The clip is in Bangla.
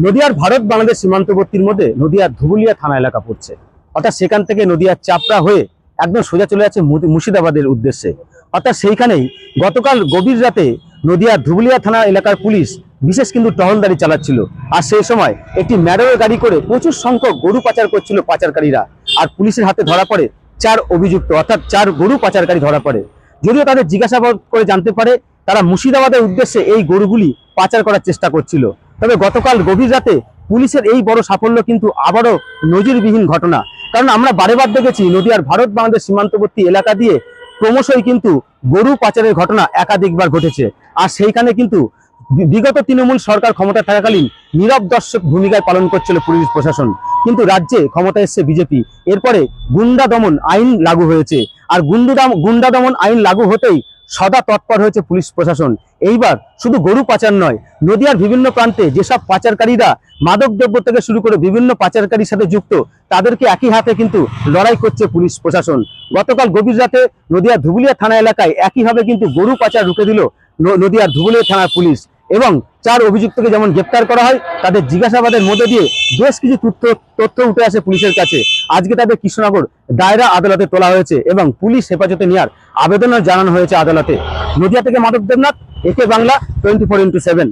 নদিয়ার ভারত বাংলাদেশ সীমান্তবর্তীর মধ্যে নদিয়ার ধুবুলিয়া থানা এলাকা পড়ছে। অর্থাৎ সেখান থেকে নদিয়ার চাপড়া হয়ে একদম সোজা চলে যাচ্ছে মুর্শিদাবাদের উদ্দেশ্যে। অর্থাৎ সেইখানেই গতকাল গভীর রাতে নদিয়ার ধুবুলিয়া থানা এলাকার পুলিশ বিশেষ কিন্তু টহলদারি চালাচ্ছিল। আর সেই সময় একটি ম্যাডোর গাড়ি করে প্রচুর সংখ্যক গরু পাচার করছিল পাচারকারীরা। আর পুলিশের হাতে ধরা পড়ে 4 অভিযুক্ত, অর্থাৎ 4 গরু পাচারকারী ধরা পড়ে। যদিও তাদের জিজ্ঞাসাবাদ করে জানতে পারে তারা মুর্শিদাবাদের উদ্দেশ্যে এই গরুগুলি পাচার করার চেষ্টা করছিল। তবে গতকাল গভীর রাতে পুলিশের এই বড় সাফল্য কিন্তু আবারও নজিরবিহীন ঘটনা। কারণ আমরা বারেবার দেখেছি নদিয়ার ভারত বাংলাদেশ সীমান্তবর্তী এলাকা দিয়ে ক্রমশই কিন্তু গরু পাচারের ঘটনা একাধিকবার ঘটেছে। আর সেইখানে কিন্তু বিগত তৃণমূল সরকার ক্ষমতা থাকাকালীন নীরব দর্শক ভূমিকায় পালন করছিল পুলিশ প্রশাসন। কিন্তু রাজ্যে ক্ষমতা এসছে বিজেপি, এরপরে গুন্ডা দমন আইন লাগু হয়েছে। আর গুন্ডা দমন আইন লাগু হতেই সদা তৎপর হয়েছে পুলিশ প্রশাসন। এইবার শুধু গরু পাচার নয়, নদিয়ার বিভিন্ন প্রান্তে যেসব পাচারকারীরা মাদকদ্রব্য থেকে শুরু করে বিভিন্ন পাচারকারীর সাথে যুক্ত, তাদেরকে একই হাতে কিন্তু লড়াই করছে পুলিশ প্রশাসন। গতকাল গভীর রাতে নদিয়ার ধুবুলিয়া থানা এলাকায় একইভাবে কিন্তু গরু পাচার রুখে দিল নদিয়ার ধুবুলিয়া থানার পুলিশ। এবং 4 অভিযুক্তকে যেমন গ্রেপ্তার করা হয়, তাদের জিজ্ঞাসাবাদের মধ্যে দিয়ে বেশ কিছু তথ্য উঠে আসে পুলিশের কাছে। আজকে তাদের কৃষ্ণনগর দায়রা আদালতে তোলা হয়েছে এবং পুলিশ হেফাজতে নেওয়ার আবেদনও জানানো হয়েছে আদালতে। নদিয়া থেকে মাধব দেবনাথ, একে বাংলা 24x7।